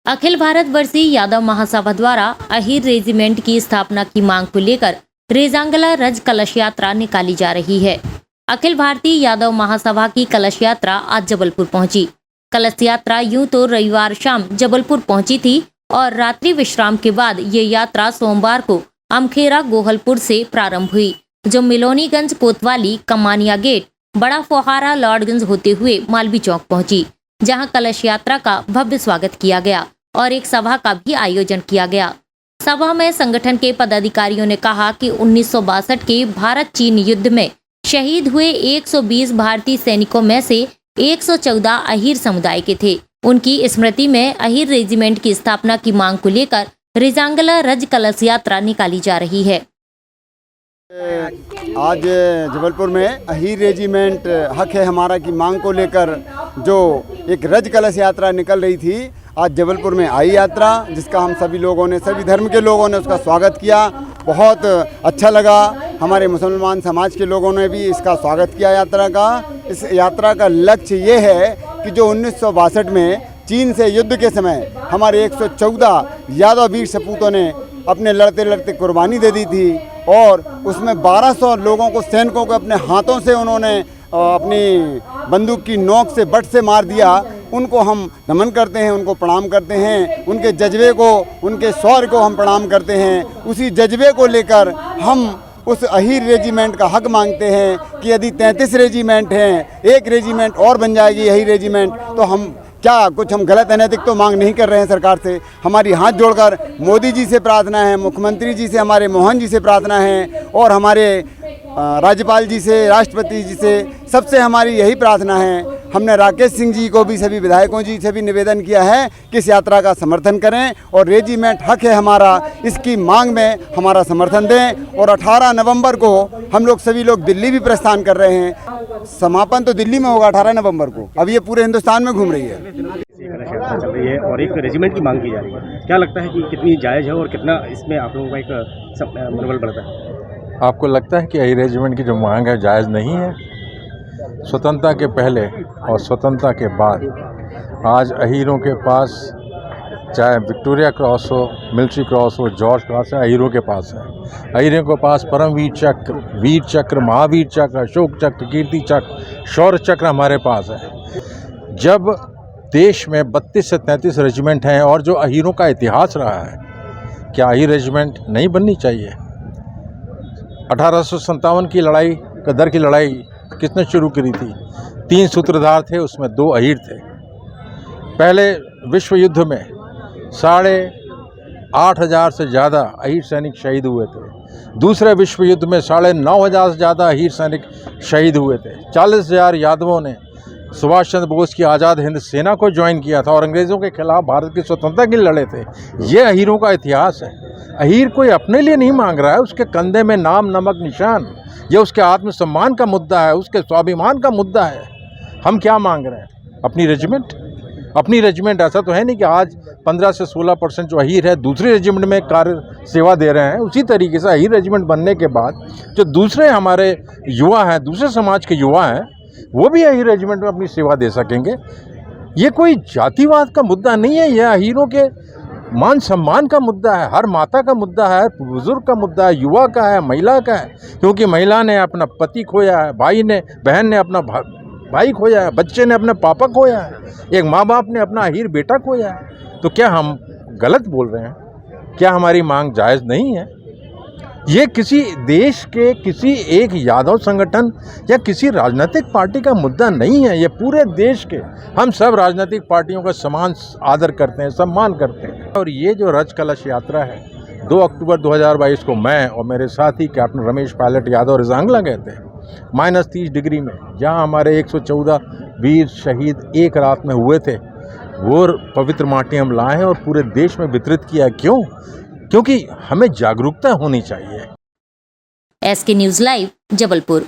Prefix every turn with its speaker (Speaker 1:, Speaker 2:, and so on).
Speaker 1: अखिल भारत वर्षीय यादव महासभा द्वारा अहीर रेजिमेंट की स्थापना की मांग को लेकर रेजांगला रज कलश यात्रा निकाली जा रही है। अखिल भारतीय यादव महासभा की कलश यात्रा आज जबलपुर पहुंची। कलश यात्रा यूं तो रविवार शाम जबलपुर पहुंची थी और रात्रि विश्राम के बाद ये यात्रा सोमवार को अमखेरा गोहलपुर से प्रारंभ हुई, जो मिलोनीगंज, कोतवाली, कमानिया गेट, बड़ा फोहारा, लॉर्डगंज होते हुए मालवी चौक पहुंची, जहां कलश यात्रा का भव्य स्वागत किया गया और एक सभा का भी आयोजन किया गया। सभा में संगठन के पदाधिकारियों ने कहा कि 1962 के भारत चीन युद्ध में शहीद हुए 120 भारतीय सैनिकों में से 114 अहीर समुदाय के थे। उनकी स्मृति में अहीर रेजिमेंट की स्थापना की मांग को लेकर रेजांगला रज कलश यात्रा निकाली जा रही है।
Speaker 2: आज जबलपुर में अहीर रेजिमेंट हक है हमारा की मांग को लेकर जो एक रज कलश यात्रा निकल रही थी, आज जबलपुर में आई यात्रा, जिसका हम सभी लोगों ने, सभी धर्म के लोगों ने उसका स्वागत किया। बहुत अच्छा लगा। हमारे मुसलमान समाज के लोगों ने भी इसका स्वागत किया यात्रा का। इस यात्रा का लक्ष्य ये है कि जो 1962 में चीन से युद्ध के समय हमारे 114 यादव वीर सपूतों ने अपने लड़ते लड़ते कुर्बानी दे दी थी और उसमें 1200 लोगों को, सैनिकों को अपने हाथों से उन्होंने अपनी बंदूक की नोक से, बट से मार दिया। उनको हम नमन करते हैं, उनको प्रणाम करते हैं, उनके जज्बे को, उनके शौर्य को हम प्रणाम करते हैं। उसी जज्बे को लेकर हम उस अहीर रेजिमेंट का हक मांगते हैं कि यदि 33 रेजिमेंट हैं, एक रेजिमेंट और बन जाएगी अहीर रेजिमेंट, तो हम क्या कुछ हम गलत अनैतिक तो मांग नहीं कर रहे हैं सरकार से। हमारी हाथ जोड़कर मोदी जी से प्रार्थना है, मुख्यमंत्री जी से, हमारे मोहन जी से प्रार्थना है और हमारे राज्यपाल जी से, राष्ट्रपति जी से, सबसे हमारी यही प्रार्थना है। हमने राकेश सिंह जी को भी, सभी विधायकों जी से भी निवेदन किया है कि इस यात्रा का समर्थन करें और रेजिमेंट हक है हमारा, इसकी मांग में हमारा समर्थन दें। और 18 नवंबर को हम लोग सभी लोग दिल्ली भी प्रस्थान कर रहे हैं। समापन तो दिल्ली में होगा 18 नवंबर को। अब ये पूरे हिंदुस्तान में घूम रही है।
Speaker 3: यात्रा चल रही है और एक रेजिमेंट की मांग की जा रही है। क्या लगता है कि कितनी जायज़ है और कितना इसमें आप लोगों का एक मनोबल बढ़ता है?
Speaker 4: आपको लगता है कि अहीर रेजिमेंट की जो मांग है जायज़ नहीं है? स्वतंत्रता के पहले और स्वतंत्रता के बाद आज अहीरों के पास, चाहे विक्टोरिया क्रॉस हो, मिलिट्री क्रॉस हो, जॉर्ज क्रॉस है, अहीरों के पास है। अहीरों के पास परमवीर चक्र, वीर चक्र, महावीर चक्र, अशोक चक्र, कीर्ति चक्र, शौर्य चक्र हमारे पास है। जब देश में 32 से 33 रेजिमेंट हैं और जो अहीरों का इतिहास रहा है, क्या अहीर रेजिमेंट नहीं बननी चाहिए? 1857 की लड़ाई, गदर की लड़ाई किसने शुरू करी थी? 3 सूत्रधार थे, उसमें 2 अहीर थे। पहले विश्व युद्ध में 8,500 से ज़्यादा अहीर सैनिक शहीद हुए थे। दूसरे विश्व युद्ध में 9,500 से ज़्यादा अहीर सैनिक शहीद हुए थे। 40,000 यादवों ने सुभाष चंद्र बोस की आज़ाद हिंद सेना को ज्वाइन किया था और अंग्रेज़ों के खिलाफ भारत की स्वतंत्रता के लिए लड़े थे। ये अहीरों का इतिहास है। अहीर कोई अपने लिए नहीं मांग रहा है, उसके कंधे में नाम, नमक, निशान, ये उसके आत्मसम्मान का मुद्दा है, उसके स्वाभिमान का मुद्दा है। हम क्या मांग रहे हैं? अपनी रेजिमेंट। अपनी रेजिमेंट ऐसा तो है नहीं कि आज 15 से 16% जो अहीर है दूसरे रेजिमेंट में कार्य सेवा दे रहे हैं। उसी तरीके से अहीर रेजिमेंट बनने के बाद जो दूसरे हमारे युवा हैं, दूसरे समाज के युवा हैं, वो भी अहीर रेजिमेंट में अपनी सेवा दे सकेंगे। ये कोई जातिवाद का मुद्दा नहीं है, यह अहीरों के मान सम्मान का मुद्दा है, हर माता का मुद्दा है, बुजुर्ग का मुद्दा है, युवा का है, महिला का है। क्योंकि महिला ने अपना पति खोया है, बहन ने अपना भाई खोया है, बच्चे ने अपना पापा खोया है, एक माँ बाप ने अपना अहीर बेटा खोया है। तो क्या हम गलत बोल रहे हैं? क्या हमारी मांग जायज़ नहीं है? ये किसी देश के किसी एक यादव संगठन या किसी राजनीतिक पार्टी का मुद्दा नहीं है। ये पूरे देश के, हम सब राजनीतिक पार्टियों का समान आदर करते हैं, सम्मान करते हैं। और ये जो रज कलश यात्रा है, 2 अक्टूबर 2022 को मैं और मेरे साथी कैप्टन रमेश पायलट यादव रेजांगला गए थे, -30 डिग्री में, जहाँ हमारे 114 वीर शहीद एक रात में हुए थे। वो पवित्र माटी हम लाए हैं और पूरे देश में वितरित किया। क्यों? क्योंकि हमें जागरूकता होनी चाहिए।
Speaker 1: SK news live, Jabalpur.